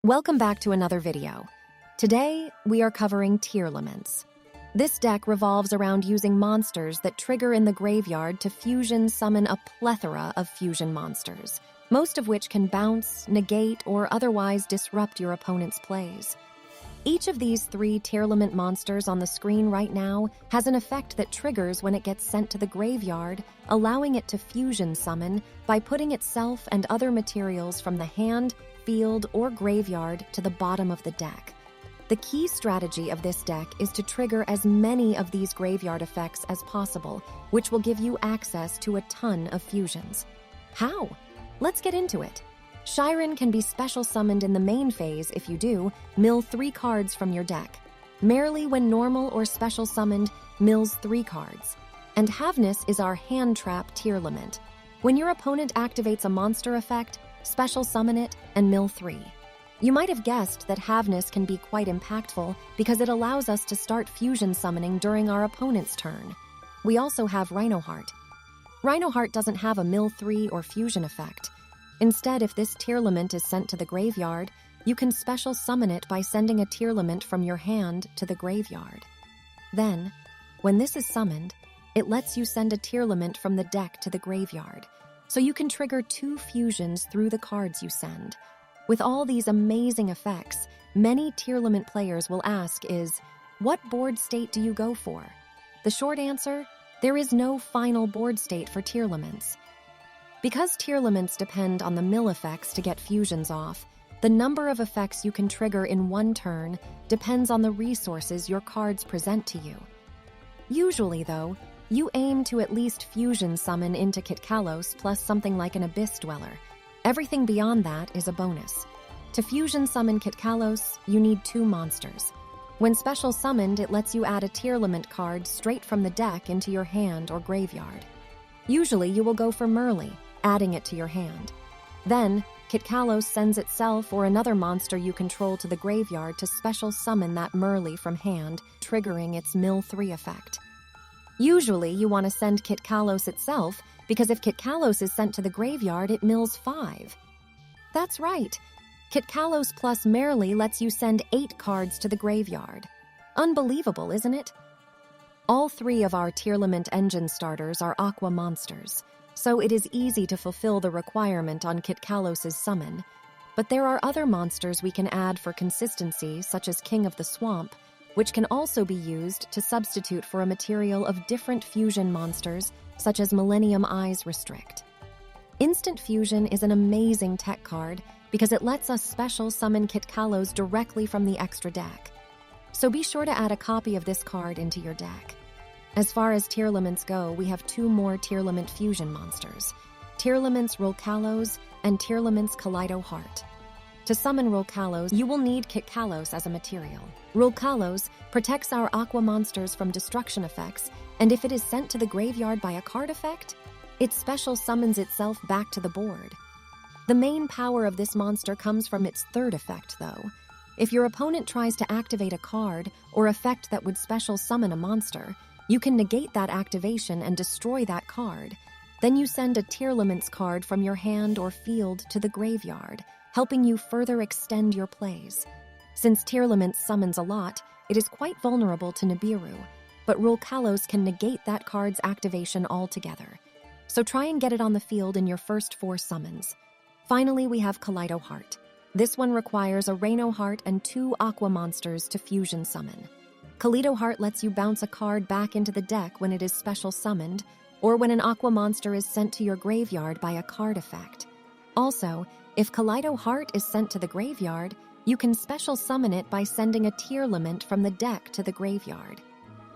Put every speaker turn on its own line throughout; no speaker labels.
Welcome back to another video. Today, we are covering Tearlaments. This deck revolves around using monsters that trigger in the graveyard to fusion summon a plethora of fusion monsters, most of which can bounce, negate, or otherwise disrupt your opponent's plays. Each of these 3 Tearlament monsters on the screen right now has an effect that triggers when it gets sent to the graveyard, allowing it to fusion summon by putting itself and other materials from the hand, field, or graveyard to the bottom of the deck. The key strategy of this deck is to trigger as many of these graveyard effects as possible, which will give you access to a ton of fusions. How? Let's get into it. Shiren can be special summoned in the main phase. If you do, mill 3 cards from your deck. Merely, when normal or special summoned, mills 3 cards. And Havness is our hand trap Tearlament. When your opponent activates a monster effect, special summon it and mill 3. You might have guessed that Havness can be quite impactful because it allows us to start fusion summoning during our opponent's turn. We also have Rhino-Heart. Rhino-Heart doesn't have a mill 3 or fusion effect. Instead, if this Tearlament is sent to the graveyard, you can special summon it by sending a Tearlament from your hand to the graveyard. Then, when this is summoned, it lets you send a Tearlament from the deck to the graveyard, so you can trigger 2 fusions through the cards you send. With all these amazing effects, many Tearlament players will ask is, what board state do you go for? The short answer, there is no final board state for Tearlaments. Because Tearlaments depend on the mill effects to get fusions off, the number of effects you can trigger in one turn depends on the resources your cards present to you. Usually, though, you aim to at least fusion summon into Kitkallos plus something like an Abyss Dweller. Everything beyond that is a bonus. To fusion summon Kitkallos, you need 2 monsters. When special summoned, it lets you add a Tearlament card straight from the deck into your hand or graveyard. Usually, you will go for Merly, adding it to your hand. Then, Kitkallos sends itself or another monster you control to the graveyard to special summon that Merly from hand, triggering its mill 3 effect. Usually, you want to send Kitkallos itself, because if Kitkallos is sent to the graveyard, it mills 5. That's right. Kitkallos plus Merly lets you send 8 cards to the graveyard. Unbelievable, isn't it? All 3 of our Tearlament engine starters are aqua monsters, so it is easy to fulfill the requirement on Kitkallos' summon. But there are other monsters we can add for consistency, such as King of the Swamp, which can also be used to substitute for a material of different fusion monsters, such as Millennium Eyes Restrict. Instant Fusion is an amazing tech card because it lets us special summon Kitkallos directly from the extra deck. So be sure to add a copy of this card into your deck. As far as Tearlaments go, we have 2 more Tearlament fusion monsters, Tearlaments Rulkallos and Tearlaments Kaleido-Heart. To summon Rulkallos, you will need Kitkallos as a material. Rulkallos protects our aqua monsters from destruction effects, and if it is sent to the graveyard by a card effect, it special summons itself back to the board. The main power of this monster comes from its 3rd effect, though. If your opponent tries to activate a card or effect that would special summon a monster, you can negate that activation and destroy that card. Then you send a Tearlaments card from your hand or field to the graveyard, helping you further extend your plays. Since Tearlaments summons a lot, it is quite vulnerable to Nibiru, but Rulkallos can negate that card's activation altogether. So try and get it on the field in your first 4 summons. Finally, we have Kaleido-Heart. This one requires a Rhino-Heart and 2 aqua monsters to fusion summon. Kaleido-Heart lets you bounce a card back into the deck when it is special summoned, or when an aqua monster is sent to your graveyard by a card effect. Also, if Kaleido-Heart is sent to the graveyard, you can special summon it by sending a Tearlament from the deck to the graveyard.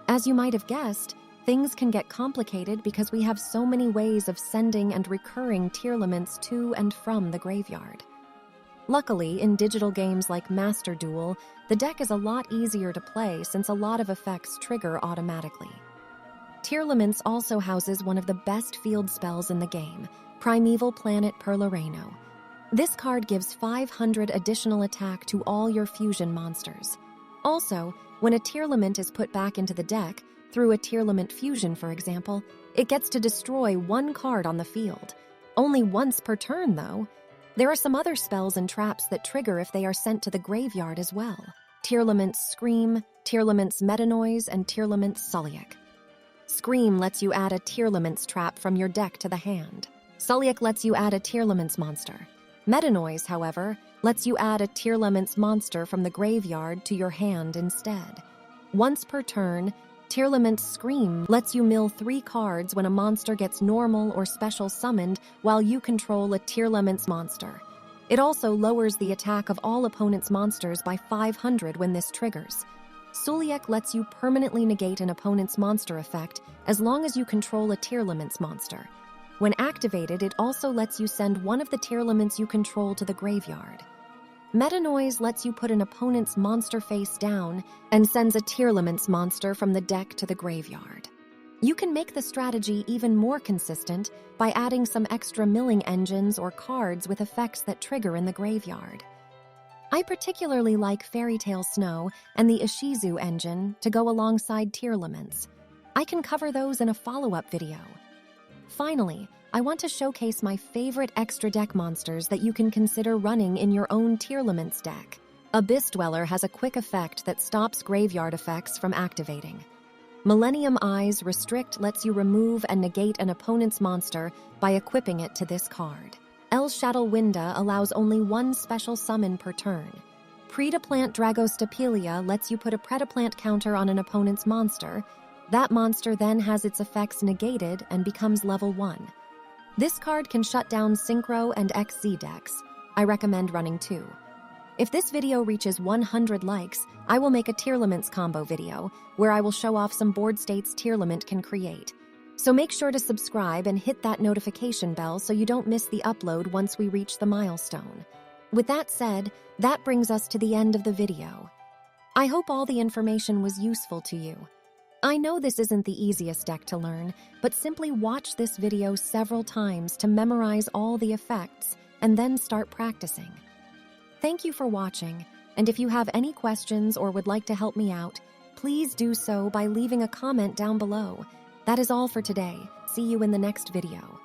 As you might have guessed, things can get complicated because we have so many ways of sending and recurring Tearlaments to and from the graveyard. Luckily, in digital games like Master Duel, the deck is a lot easier to play since a lot of effects trigger automatically. Tearlaments also houses one of the best field spells in the game, Primeval Planet Perlareno. This card gives 500 additional attack to all your fusion monsters. Also, when a Tearlament is put back into the deck, through a Tearlament fusion for example, it gets to destroy 1 card on the field. Only once per turn though. There are some other spells and traps that trigger if they are sent to the graveyard as well. Tearlaments Scream, Tearlaments Metanoise, and Tearlaments Sulliek. Scream lets you add a Tearlaments trap from your deck to the hand. Sulliek lets you add a Tearlaments monster. Metanoise, however, lets you add a Tearlaments monster from the graveyard to your hand instead. Once per turn, Tearlaments Scream lets you mill 3 cards when a monster gets normal or special summoned while you control a Tearlaments monster. It also lowers the attack of all opponents' monsters by 500 when this triggers. Sulliek lets you permanently negate an opponent's monster effect as long as you control a Tearlaments monster. When activated, it also lets you send one of the Tearlaments you control to the graveyard. Metanoise lets you put an opponent's monster face down and sends a Tearlaments monster from the deck to the graveyard. You can make the strategy even more consistent by adding some extra milling engines or cards with effects that trigger in the graveyard. I particularly like Fairy Tale Snow and the Ishizu engine to go alongside Tearlaments. I can cover those in a follow-up video. Finally, I want to showcase my favorite extra deck monsters that you can consider running in your own Tearlaments deck. Abyss Dweller has a quick effect that stops graveyard effects from activating. Millennium Eyes Restrict lets you remove and negate an opponent's monster by equipping it to this card. El Shadowwinda allows only 1 special summon per turn. Predaplant Dragostapelia lets you put a Predaplant counter on an opponent's monster. That monster then has its effects negated and becomes level 1. This card can shut down Synchro and XZ decks. I recommend running 2. If this video reaches 100 likes, I will make a Tearlaments combo video where I will show off some board states Tearlament can create. So make sure to subscribe and hit that notification bell so you don't miss the upload once we reach the milestone. With that said, that brings us to the end of the video. I hope all the information was useful to you. I know this isn't the easiest deck to learn, but simply watch this video several times to memorize all the effects and then start practicing. Thank you for watching, and if you have any questions or would like to help me out, please do so by leaving a comment down below. That is all for today. See you in the next video.